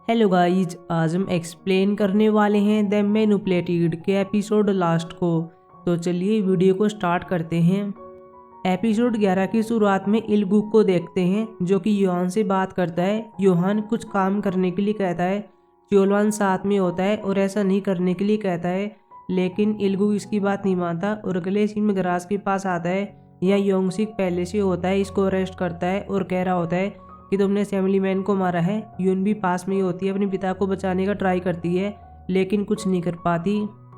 Hello guys, आज हम explain करने वाले हैं द मैनिपुलेटेड के एपिसोड लास्ट को। तो चलिए वीडियो को स्टार्ट करते हैं। एपिसोड 11 की शुरुआत में इल्गुक को देखते हैं जो कि योहान से बात करता है। योहान कुछ काम करने के लिए कहता है, चोलवान साथ में होता है और ऐसा नहीं करने के लिए कहता है, लेकिन इल्गुक इसकी बात नहीं मानता और अगले सीन में गराज के पास आता है। यह योंगसिक पहले से होता है, इसको अरेस्ट करता है और कह रहा होता है कि तुमने असेंबली मैन को मारा है। यून भी पास में ही होती है, अपने पिता को बचाने का ट्राई करती है लेकिन कुछ नहीं कर पाती।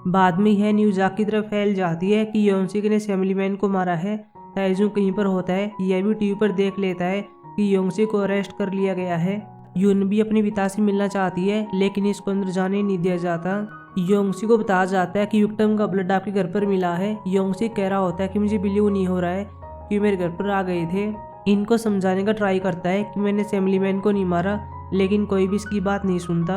बाद में यह न्यूज जाग की तरफ फैल जाती है कि योंगसिक ने असेंबली मैन को मारा है। ताइजू कहीं पर होता है, यह भी टीवी पर देख लेता है कि योंगसिक को अरेस्ट कर लिया गया है। यून भी अपने पिता से मिलना चाहती है लेकिन इसको अंदर जाने नहीं दिया जाता। योंगसिक को बताया जाता है कि विक्टिम का ब्लड आपके घर पर मिला है। योंगसिक कह रहा होता है कि मुझे बिलीव नहीं हो रहा है कि मेरे घर पर आ गए थे। इनको समझाने का ट्राई करता है कि मैंने असेंबली मैन को नहीं मारा, लेकिन कोई भी इसकी बात नहीं सुनता।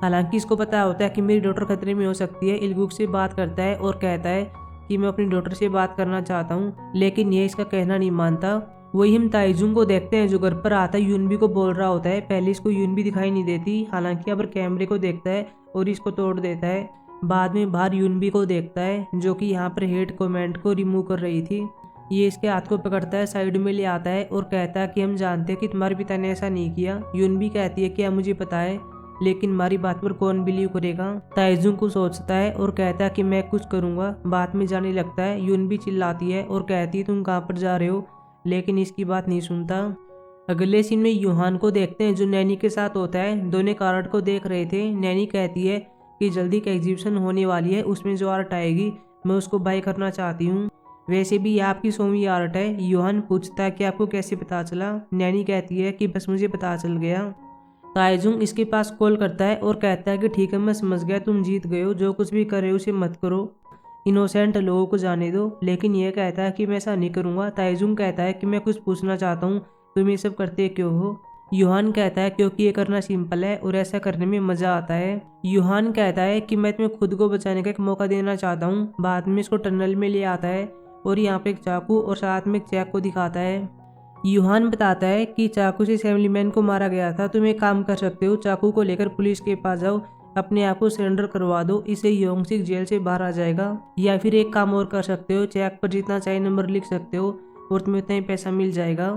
हालांकि इसको पता होता है कि मेरी डॉटर खतरे में हो सकती है। इल्गुक से बात करता है और कहता है कि मैं अपनी डॉटर से बात करना चाहता हूँ, लेकिन ये इसका कहना नहीं मानता। वही हम ताइजुंग को देखते हैं जो घर पर आता है, यूनबी को बोल रहा होता है। पहले इसको यूनबी दिखाई नहीं देती, हालांकि अब कैमरे को देखता है और इसको तोड़ देता है। बाद में बाहर यूनबी को देखता है जो कि यहाँ पर हेड कमेंट को रिमूव कर रही थी। ये इसके हाथ को पकड़ता है, साइड में ले आता है और कहता है कि हम जानते हैं कि तुम्हारे पिता ने ऐसा नहीं किया। यूनबी कहती है कि अब मुझे पता है, लेकिन हमारी बात पर कौन बिलीव करेगा। ताइजुंग को सोचता है और कहता है कि मैं कुछ करूंगा। बात में जाने लगता है। यूनबी चिल्लाती है और कहती है तुम कहाँ पर जा रहे हो, लेकिन इसकी बात नहीं सुनता। अगले सीन में योहान को देखते हैं जो नैनी के साथ होता है। दोनों कार्ड को देख रहे थे। नैनी कहती है कि जल्दी एक एग्जीबिशन होने वाली है, उसमें जो आर्ट आएगी मैं उसको बाय करना चाहती हूँ। वैसे भी आपकी 100वीं आर्ट है। योहान पूछता है कि आपको कैसे पता चला। नैनी कहती है कि बस मुझे पता चल गया। ताइजुंग इसके पास कॉल करता है और कहता है कि ठीक है, मैं समझ गया, तुम जीत गए हो, जो कुछ भी कर रहे हो उसे मत करो, इनोसेंट लोगों को जाने दो। लेकिन यह कहता है कि मैं ऐसा नहीं करूँगा। ताइजुंग कहता है कि मैं कुछ पूछना चाहता हूँ, तुम ये सब करते क्यों हो। योहान कहता है क्योंकि ये करना सिंपल है और ऐसा करने में मजा आता है। योहान कहता है कि मैं तुम्हें खुद को बचाने का एक मौका देना चाहता हूँ। बाद में इसको टनल में ले आता है और यहाँ पे एक चाकू और साथ में एक चैक को दिखाता है। यूहान बताता है कि चाकू से असेंबली मैन को मारा गया था। तुम एक काम कर सकते हो, चाकू को लेकर पुलिस के पास जाओ, अपने आप को सरेंडर करवा दो, इससे योंगसिक जेल से बाहर आ जाएगा। या फिर एक काम और कर सकते हो, चेक पर जितना चाहे नंबर लिख सकते हो और तुम्हें उतना ही पैसा मिल जाएगा।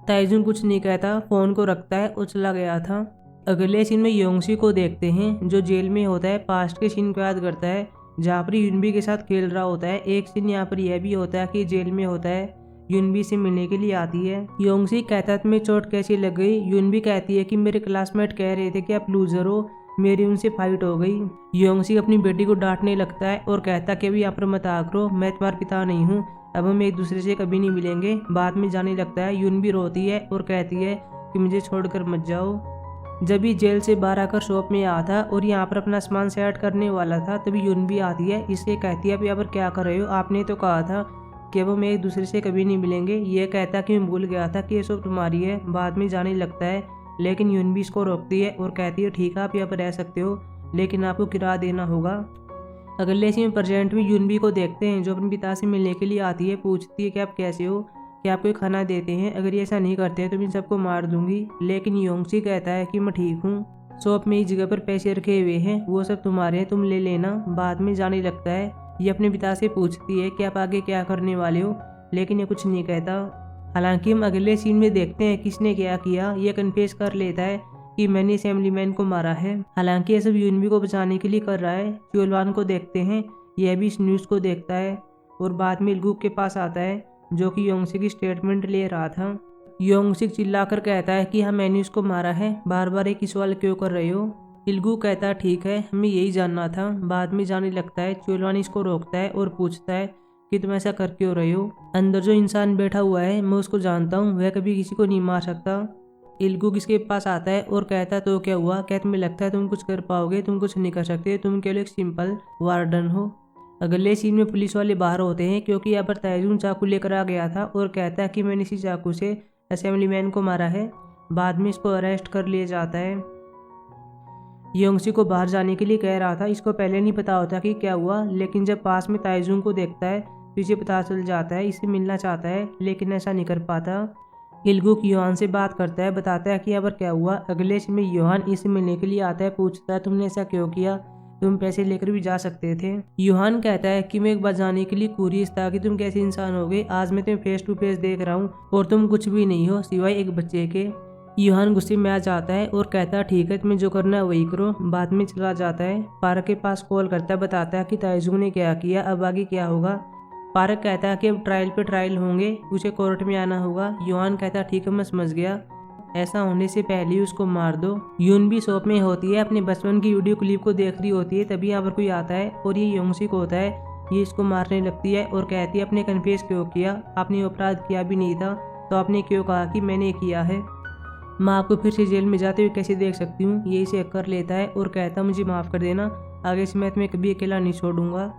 ताइजुंग कुछ नहीं कहता, फोन को रखता है और चला गया था। अगले सीन में योंगसिक को देखते हैं जो जेल में होता है। पास्ट के सीन को याद करता है जहाँ पर यूनबी के साथ खेल रहा होता है। एक सीन यहाँ पर यह भी होता है कि जेल में होता है, यूनबी से मिलने के लिए आती है। योंगसिक कहता है तुम्हें चोट कैसी लग गई। यूनबी कहती है कि मेरे क्लासमेट कह रहे थे कि आप लूजर हो, मेरी उनसे फाइट हो गई। योंगसिक अपनी बेटी को डांटने लगता है और कहता है कि अभी यहाँ पर मत आकरो, मैं तुम्हारा पिता नहीं हूँ, अब हम एक दूसरे से कभी नहीं मिलेंगे। बाद में जाने लगता है। यूनबी रोती है और कहती है कि मुझे छोड़कर मत जाओ। जब ये जेल से बाहर आकर शॉप में आया था और यहाँ पर अपना सामान सेट करने वाला था, तभी यूनबी आती है। इससे कहती है आप यहाँ पर क्या कर रहे हो, आपने तो कहा था कि वो मैं एक दूसरे से कभी नहीं मिलेंगे। ये कहता है कि मैं भूल गया था कि ये सब तुम्हारी है। बाद में जाने लगता है, लेकिन यूनबी इसको रोकती है और कहती है ठीक है आप यहाँ पर रह सकते हो, लेकिन आपको किराया देना होगा। अगले सीन में प्रेजेंट में यूनबी को देखते हैं जो अपने पिता से मिलने के लिए आती है। पूछती है कि आप कैसे हो, कि आपको खाना देते हैं, अगर ये ऐसा नहीं करते हैं तो मैं इन सबको मार दूंगी। लेकिन योंगसिक कहता है कि मैं ठीक हूँ, शॉप में इस जगह पर पैसे रखे हुए हैं, वो सब तुम्हारे हैं, तुम ले लेना। बाद में जाने लगता है। ये अपने पिता से पूछती है कि आप आगे क्या करने वाले हो, लेकिन ये कुछ नहीं कहता। हालांकि हम अगले सीन में देखते हैं किसने क्या किया। ये कन्फेस कर लेता है कि मैंने असेंबली मैन को मारा है। हालांकि ये सब यूनबी को बचाने के लिए कर रहा है। चोलवान को देखते हैं, यह भी इस न्यूज़ को देखता है और बाद में इल्गुक के पास आता है जो कि योंगसिक की स्टेटमेंट ले रहा था। योंगसिक चिल्लाकर कहता है कि हाँ मैंने उसको मारा है, बार बार एक सवाल क्यों कर रहे हो। इल्गुक कहता है ठीक है, हमें यही जानना था। बाद में जाने लगता है। चोलवान इसको रोकता है और पूछता है कि तुम ऐसा कर क्यों रहे हो। अंदर जो इंसान बैठा हुआ है मैं उसको जानता हूँ, वह कभी किसी को नहीं मार सकता। इल्गुक इसके पास आता है और कहता है तो क्या हुआ, क्या तुम्हें लगता है तुम कुछ कर पाओगे, तुम कुछ नहीं कर सकते, तुम केवल एक सिंपल वार्डन हो। अगले सीन में पुलिस वाले बाहर होते हैं क्योंकि यहाँ पर ताइजुंग चाकू लेकर आ गया था और कहता है कि मैंने इसी चाकू से असेंबली मैन को मारा है। बाद में इसको अरेस्ट कर लिया जाता है। योंगसिक को बाहर जाने के लिए कह रहा था, इसको पहले नहीं पता होता कि क्या हुआ, लेकिन जब पास में ताइजुंग को देखता है तो इसे पता चल जाता है, इससे मिलना चाहता है लेकिन ऐसा नहीं कर पाता। इल्गुक योहान से बात करता है, बताता है कि यहाँ पर क्या हुआ। अगले सीन में योहान इसे मिलने के लिए आता है, पूछता है तुमने ऐसा क्यों किया, तुम पैसे लेकर भी जा सकते थे। योहान कहता है कि मैं एक बार जाने के लिए क्यूरियस था कि तुम कैसे इंसान हो गए। आज मैं तुम्हें फेस टू फेस देख रहा हूँ और तुम कुछ भी नहीं हो सिवाय एक बच्चे के। योहान गुस्से में आ जाता है और कहता है ठीक है, तुम्हें जो करना है वही करो। बाद में चला जाता है, पार्क के पास कॉल करता है, बताता है कि ताइजुंग ने क्या किया, अब आगे क्या होगा। पार्क कहता है कि अब ट्रायल पे ट्रायल होंगे, उसे कोर्ट में आना होगा। योहान कहता है ठीक है, मैं समझ गया, ऐसा होने से पहले ही उसको मार दो। यून भी शॉप में होती है, अपने बचपन की वीडियो क्लिप को देख रही होती है, तभी यहाँ पर कोई आता है और ये योंगसिक होता है। ये इसको मारने लगती है और कहती है आपने कन्फेस क्यों किया, आपने अपराध किया भी नहीं था तो आपने क्यों कहा कि मैंने किया है। मैं आपको फिर से जेल में जाते हुए कैसे देख सकती हूँ। ये इसे कर लेता है और कहता मुझे माफ़ कर देना, आगे से मैं तुम्हें कभी अकेला नहीं छोड़ूंगा।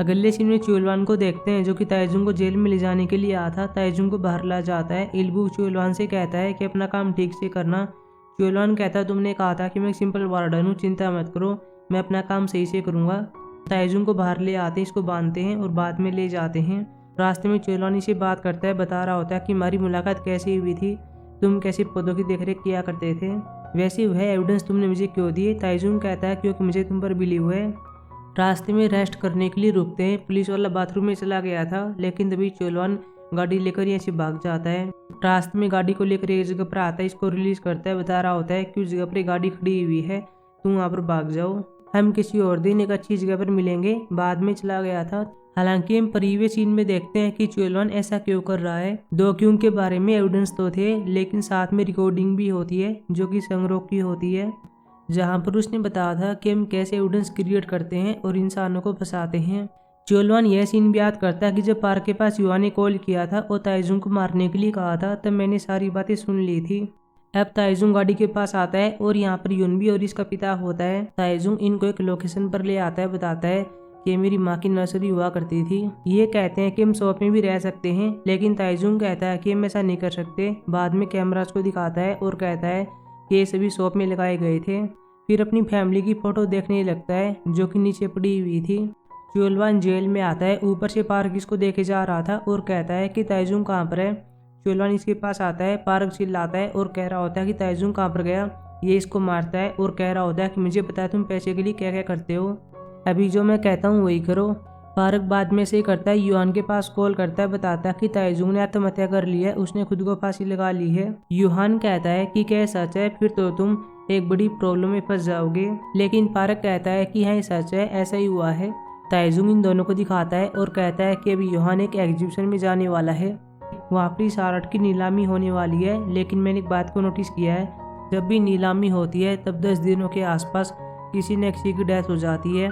अगले सीन में चुलवान को देखते हैं जो कि ताइजुंग को जेल में ले जाने के लिए आया था। ताइजुंग को बाहर ला जाता है। इल्गुक चुलवान से कहता है कि अपना काम ठीक से करना। चुलवान कहता है तुमने कहा था कि मैं सिंपल वार्डन हूँ, चिंता मत करो, मैं अपना काम सही से करूँगा। ताइजुंग को बाहर ले आते हैं, इसको बांधते हैं और बाद में ले जाते हैं। रास्ते में चुलवान इसे बात करता है, बता रहा होता है कि हमारी मुलाकात कैसी हुई थी, तुम कैसे पौधों की देखरेख किया करते थे, वैसे वह एविडेंस तुमने मुझे क्यों दिए। ताइजुंग कहता है क्योंकि मुझे तुम पर बिलीव है। रास्ते में रेस्ट करने के लिए रुकते हैं। पुलिस वाला बाथरूम में चला गया था, लेकिन तभी चुलवान गाड़ी लेकर यहाँ से भाग जाता है। रास्ते में गाड़ी को लेकर एक जगह पर आता है, इसको रिलीज करता है, बता रहा होता है कि उस जगह पर गाड़ी खड़ी हुई है, तुम वहाँ पर भाग जाओ, हम किसी और दिन एक अच्छी जगह पर मिलेंगे। बाद में चला गया था। हालांकि हम प्रीवियस सीन में देखते हैं कि चुलवान ऐसा क्यों कर रहा है। दो क्यों के बारे में एविडेंस तो थे, लेकिन साथ में रिकॉर्डिंग भी होती है जो कि संग्रह की होती है, जहां पर उसने बताया था कि हम कैसे एविडेंस क्रिएट करते हैं और इंसानों को फंसाते हैं। चुलवान यह सीन भी याद करता है कि जब पार्क के पास युवा ने कॉल किया था और ताइजुंग को मारने के लिए कहा था, तब मैंने सारी बातें सुन ली थी। अब ताइजुंग गाड़ी के पास आता है और यहाँ पर यूनबी और इसका पिता होता है। ताइजुंग इनको एक लोकेशन पर ले आता है, बताता है कि मेरी माँ की नर्सरी हुआ करती थी। ये कहते हैं कि हम शॉप में भी रह सकते हैं, लेकिन ताइजुंग कहता है कि हम ऐसा नहीं कर सकते। बाद में कैमरास को दिखाता है और कहता है कि ये सभी शॉप में लगाए गए थे। फिर अपनी फैमिली की फोटो देखने लगता है जो कि नीचे पड़ी हुई थी। चुलवान जेल में आता है, ऊपर से पार्क इसको देखे जा रहा था और कहता है कि ताइजुंग कहाँ पर है। चुलवान इसके पास आता है, पार्क चिल्लाता है और कह रहा होता है कि ताइजुंग कहाँ पर गया। ये इसको मारता है और कह रहा होता है कि मुझे पता है तुम पैसे के लिए क्या क्या करते हो, अभी जो मैं कहता हूँ वही करो। पार्क बाद में से करता है, युहान के पास कॉल करता है, बताता है कि ताइजुंग ने आत्महत्या कर ली है, उसने खुद को फांसी लगा ली है। युहान कहता है कि क्या सच है, फिर तो तुम एक बड़ी प्रॉब्लम में फंस जाओगे। लेकिन पार्क कहता है कि हाँ सच है, ऐसा ही हुआ है। ताइजुंग इन दोनों को दिखाता है और कहता है कि अभी युहान एक एग्जीबिशन में जाने वाला है, वहाँ पर इस आर्ट की नीलामी होने वाली है। लेकिन मैंने एक बात को नोटिस किया है, जब भी नीलामी होती है तब 10 दिनों के आसपास किसी न किसी की डेथ हो जाती है।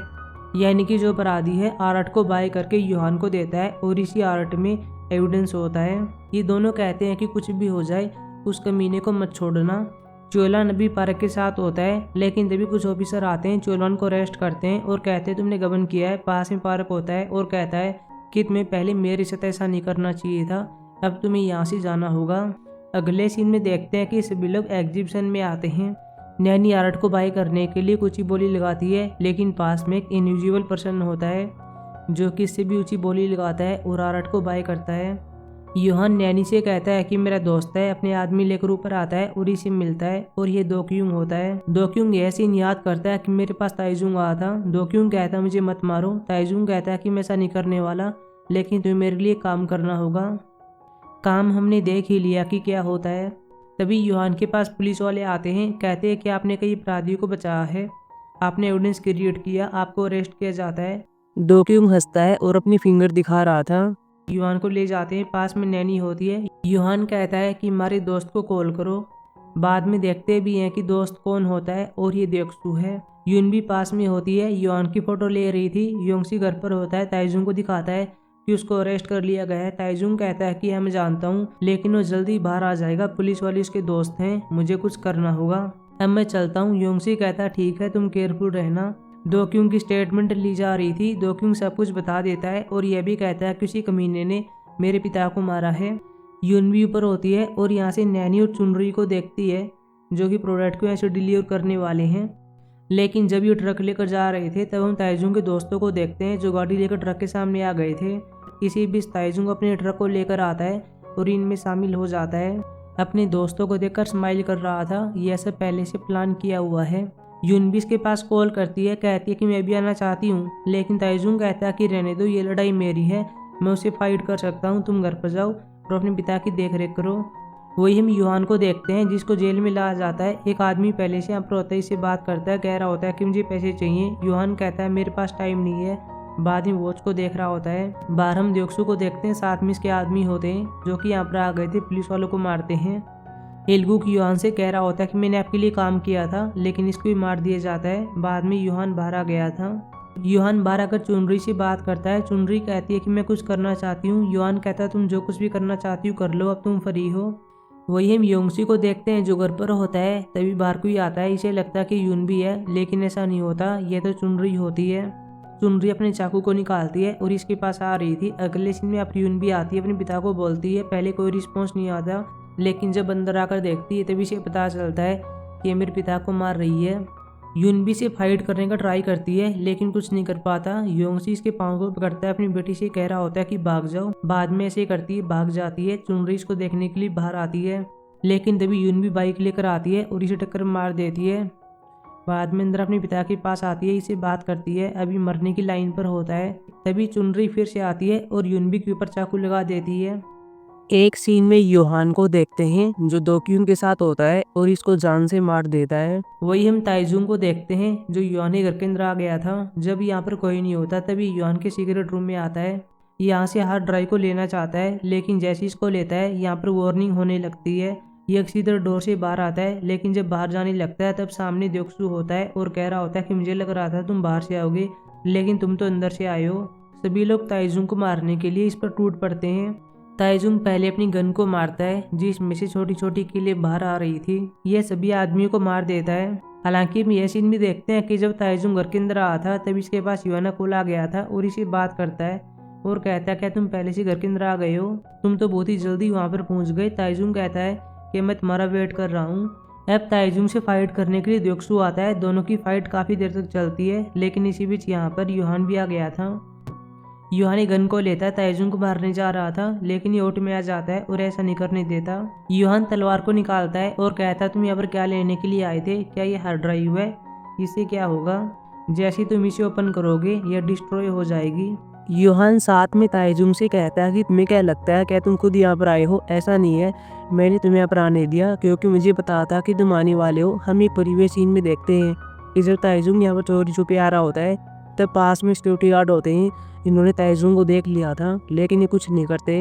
यानी कि जो अपराधी है आर्ट को बाय करके युहान को देता है और इसी आर्ट में एविडेंस होता है। ये दोनों कहते हैं कि कुछ भी हो जाए उस कमीने को मत छोड़ना। चुलवान अभी पार्क के साथ होता है, लेकिन तभी कुछ ऑफिसर आते हैं, चुलवान को अरेस्ट करते हैं और कहते हैं तुमने गबन किया है। पास में पार्क होता है और कहता है कि तुम्हें पहले मेरे साथ ऐसा नहीं करना चाहिए था, अब तुम्हें यहाँ से जाना होगा। अगले सीन में देखते हैं कि सभी लोग एग्जीबिशन में आते हैं। नैनी आर्ट को बाय करने के लिए ऊंची बोली लगाती है, लेकिन पास में एक इनविजिबल पर्सन होता है जो कि इससे भी ऊंची बोली लगाता है और आर्ट को बाय करता है। युहान नैनी से कहता है कि मेरा दोस्त है, अपने आदमी लेकर ऊपर आता है और इसे मिलता है और ये दोक्यूंग होता है। दोक्यूंग यह सीन याद करता है कि मेरे पास ताइजुंग आया था। दोक्यूंग कहता है मुझे मत मारो। ताइजुंग कहता है कि मैं ऐसा नहीं करने वाला, लेकिन तुम्हें मेरे लिए काम करना होगा। काम हमने देख ही लिया कि क्या होता है। तभी युहान के पास पुलिस वाले आते हैं, कहते हैं कि आपने कई अपराधियों को बचाया है, आपने एविडेंस क्रिएट किया, आपको अरेस्ट किया जाता है। दोक्यूंग हंसता है और अपनी फिंगर दिखा रहा था। युहान को ले जाते हैं, पास में नैनी होती है। युहान कहता है कि हमारे दोस्त को कॉल करो। बाद में देखते भी हैं कि दोस्त कौन होता है और ये देक्सू है। यून भी पास में होती है, युहान की फोटो ले रही थी। योंगसी घर पर होता है, ताइजुंग को दिखाता है कि उसको अरेस्ट कर लिया गया है। ताइजुंग कहता है कि मैं जानता हूँ, लेकिन वो जल्दी बाहर आ जाएगा, पुलिस वाले उसके दोस्त हैं, मुझे कुछ करना होगा, अब मैं चलता हूँ। योंगसी कहता है ठीक है, तुम केयरफुल रहना। दोक्यूंग की स्टेटमेंट ली जा रही थी। दोक्यूंग सब कुछ बता देता है और यह भी कहता है किसी कमीने ने मेरे पिता को मारा है। यून भी ऊपर होती है और यहाँ से नैनी और चुनरी को देखती है जो कि प्रोडक्ट को ऐसे डिलीवर करने वाले हैं। लेकिन जब ये ट्रक लेकर जा रहे थे तब हम ताइजुंग के दोस्तों को देखते हैं जो गाड़ी लेकर ट्रक के सामने आ गए थे। इसी बीच ताइजुंग अपने ट्रक को लेकर आता है और इनमें शामिल हो जाता है। अपने दोस्तों को देखकर स्माइल कर रहा था, यह सब पहले से प्लान किया हुआ है। यूनबी इसके पास कॉल करती है, कहती है कि मैं भी आना चाहती हूँ, लेकिन ताइजुंग कहता है कि रहने दो, ये लड़ाई मेरी है, मैं उसे फाइट कर सकता हूँ, तुम घर पर जाओ और अपने पिता की देखरेख करो। वही हम युहान को देखते हैं जिसको जेल में लाया जाता है। एक आदमी पहले से यहाँ पर होता है, इससे बात करता है, कह रहा होता है कि मुझे पैसे चाहिए। युहान कहता है मेरे पास टाइम नहीं है। बाद में वॉच को देख रहा होता है। बाहर हम द्योक्सू को देखते हैं, साथ में इसके आदमी होते हैं जो कि यहाँ पर आ गए थे पुलिस वालों को मारते हैं। इल्गुक युहान से कह रहा होता है कि मैंने आपके लिए काम किया था, लेकिन इसको भी मार दिया जाता है। बाद में युहान बाहर आ गया था। युहान बाहर आकर चुनरी से बात करता है। चुनरी कहती है कि मैं कुछ करना चाहती हूँ। युहान कहता है तुम जो कुछ भी करना चाहती हो कर लो, अब तुम फ्री हो। वही हम योंगसी को देखते हैं जो घर पर होता है। तभी बाहर कोई आता है, इसे लगता है कि यून भी है, लेकिन ऐसा नहीं होता, यह तो चुनरी होती है। चुनरी अपने चाकू को निकालती है और इसके पास आ रही थी। अगले सीन में अब यून भी आती है, अपने पिता को बोलती है। पहले कोई रिस्पॉन्स नहीं आता, लेकिन जब अंदर आकर देखती है तभी इसे पता चलता है कि मेरे पिता को मार रही है। यूनबी से फाइट करने का ट्राई करती है, लेकिन कुछ नहीं कर पाता। योंगसी इसके पाँव को पकड़ता है, अपनी बेटी से कह रहा होता है कि भाग जाओ। बाद में ऐसे करती है, भाग जाती है। चुनरी इसको देखने के लिए बाहर आती है, लेकिन तभी यूनबी बाइक लेकर आती है और इसे टक्कर मार देती है। बाद में अंदर अपने पिता के पास आती है, इसे बात करती है, अभी मरने की लाइन पर होता है। तभी चुनरी फिर से आती है और यूनबी के ऊपर चाकू लगा देती है। एक सीन में योहान को देखते हैं जो दोक्यून के साथ होता है और इसको जान से मार देता है। वही हम ताइजुंग को देखते हैं जो युहान के घर के अंदर आ गया था। जब यहाँ पर कोई नहीं होता तभी युहान के सीक्रेट रूम में आता है। यहाँ से हार्ड ड्राइव को लेना चाहता है, लेकिन जैसे इसको लेता है यहाँ पर वार्निंग होने लगती है। ये सीधे डोर से बाहर आता है, लेकिन जब बाहर जाने लगता है तब सामने द्योक्सू होता है और कह रहा होता है कि मुझे लग रहा था तुम बाहर से आओगे, लेकिन तुम तो अंदर से आए हो। सभी लोग ताइजुंग को मारने के लिए इस पर टूट पड़ते हैं। ताइजुंग पहले अपनी गन को मारता है जिसमें से छोटी छोटी कीलें बाहर आ रही थी। यह सभी आदमियों को मार देता है। हालांकि हम यह सीन भी देखते हैं कि जब ताइजुंग घर के अंदर आया था तब इसके पास युहाना कोल आ गया था और इसे बात करता है और कहता है क्या तुम पहले से घर के अंदर आ गए हो, तुम तो बहुत ही जल्दी वहाँ पर पहुँच गए। ताइजुंग कहता है कि मैं तुम्हारा वेट कर रहा हूँ। अब ताइजुंग से फाइट करने के लिए द्योक्सू आता है। दोनों की फाइट काफी देर तक चलती है, लेकिन इसी बीच यहाँ पर युहान भी आ गया था। युहान गन को लेता है, ताइजुंग को मारने जा रहा था, लेकिन ये ओट में आ जाता है और ऐसा नहीं करने देता। युहान तलवार को निकालता है और कहता है तुम यहाँ पर क्या लेने के लिए आए थे, क्या ये हार्ड ड्राइव है, इससे क्या होगा, जैसे तुम इसे ओपन करोगे यह डिस्ट्रॉय हो जाएगी। युहान साथ में ताइजुंग से कहता है कि तुम्हें क्या लगता है, क्या तुम खुद यहाँ पर आए हो? ऐसा नहीं है, मैंने तुम्हें यहाँ पर आने दिया क्योंकि मुझे पता था कि तुम आने वाले हो। हम एक प्रीवियस सीन में देखते हैं कि जब ताइजुंग यहाँ पर चोरी छुपे आ रहा होता है तब पास में सिक्योरिटी गार्ड होते हैं। इन्होंने ताइजुंग को देख लिया था, लेकिन ये कुछ नहीं करते।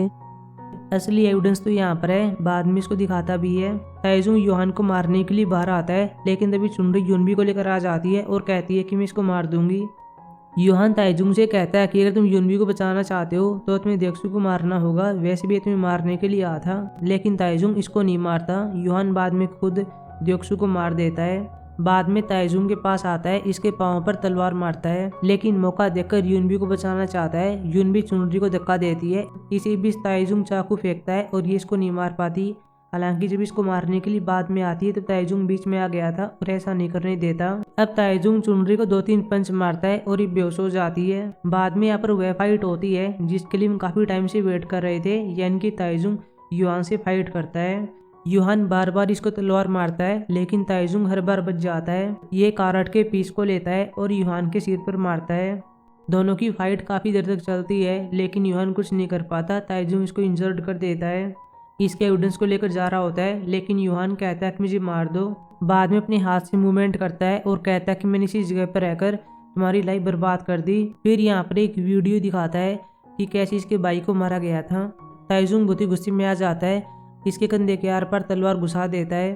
असली एविडेंस तो यहाँ पर है, बाद में इसको दिखाता भी है। ताइजुंग युहान को मारने के लिए बाहर आता है, लेकिन तभी चुनरी यूनबी को लेकर आ जाती है और कहती है कि मैं इसको मार दूंगी। युहान ताइजुंग से कहता है कि अगर तुम यूनबी को बचाना चाहते हो तो तुम्हें द्योक्सू को मारना होगा, वैसे भी तुम्हें मारने के लिए आया था। लेकिन ताइजुंग इसको नहीं मारता। युहान बाद में खुद द्योक्सू को मार देता है। बाद में ताइजुंग के पास आता है, इसके पांव पर तलवार मारता है, लेकिन मौका देखकर यूनबी को बचाना चाहता है। यूनबी चुनरी को धक्का देती है, इसी बीच ताइजुंग चाकू फेंकता है और ये इसको नहीं मार पाती। हालांकि जब इसको मारने के लिए बाद में आती है तो ताइजुंग बीच में आ गया था और ऐसा नहीं करने देता। अब ताइजुंग चुनरी को 2-3 पंच मारता है और ये बेहोश हो जाती है। बाद में यहाँ पर वह फाइट होती है जिसके लिए हम काफी टाइम से वेट कर रहे थे, यानी कि ताइजुंग युहान से फाइट करता है। युहान बार बार इसको तलवार मारता है, लेकिन ताइजुंग हर बार बच जाता है। ये कारट के पीस को लेता है और युहान के सिर पर मारता है। दोनों की फाइट काफी देर तक चलती है, लेकिन युहान कुछ नहीं कर पाता। ताइजुंग इसको इंजर्ड कर देता है। इसके एविडेंस को लेकर जा रहा होता है, लेकिन युहान कहता है कि मुझे मार दो। बाद में अपने हाथ से मूवमेंट करता है और कहता है कि मैंने इसी जगह पर रहकर तुम्हारी लाइफ बर्बाद कर दी। फिर यहाँ पर एक वीडियो दिखाता है कि कैसे इसके भाई को मारा गया था। ताइजुंग बहुत ही गुस्से में आ जाता है, इसके कंधे के आर पर तलवार घुसा देता है।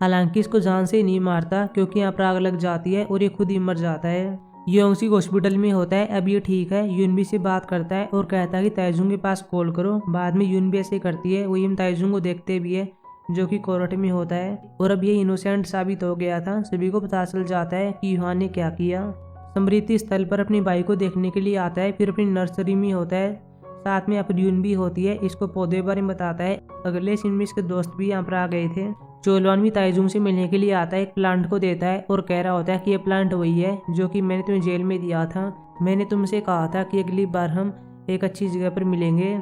हालांकि इसको जान से नहीं मारता क्योंकि यहाँ पर आग लग जाती है और ये खुद ही मर जाता है। योंगसी हॉस्पिटल में होता है, अब ये ठीक है। यूनबी से बात करता है और कहता है कि ताइजुंग के पास कॉल करो। बाद में यूनबी ऐसे करती है, वही हम ताइजुंग को देखते भी है जो कि कोर्ट में होता है और अब ये इनोसेंट साबित हो गया था। सभी को पता चल जाता है कि युहान ने क्या किया। स्मृति स्थल पर अपने भाई को देखने के लिए आता है, फिर अपनी नर्सरी में होता है, साथ में अपड्यून भी होती है, इसको पौधे बारे में बताता है। अगले सीन में इसके दोस्त भी यहाँ पर आ गए थे। चोलवान भी ताइजुंग से मिलने के लिए आता है, एक प्लांट को देता है और कह रहा होता है कि ये प्लांट वही है जो कि मैंने तुम्हें जेल में दिया था। मैंने तुमसे कहा था कि अगली बार हम एक अच्छी जगह पर मिलेंगे।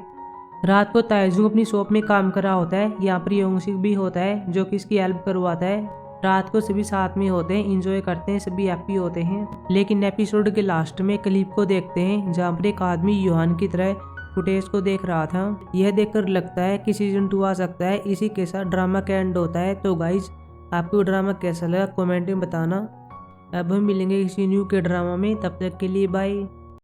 रात को ताइजुंग अपनी शॉप में काम कर रहा होता है। यहाँ पर योंगसिक भी होता है जो कि इसकी हेल्प करवाता है। रात को सभी साथ में होते हैं, इंजॉय करते हैं, सभी हैप्पी होते हैं। लेकिन एपिसोड के लास्ट में क्लिप को देखते हैं जहाँ पर एक आदमी योहान की तरह फुटेज को देख रहा था। यह देखकर लगता है कि सीजन 2 आ सकता है। इसी के साथ ड्रामा का एंड होता है। तो गाइज आपको ड्रामा कैसा लगा कमेंट में बताना। अब हम मिलेंगे किसी न्यू के ड्रामा में, तब तक के लिए बाय।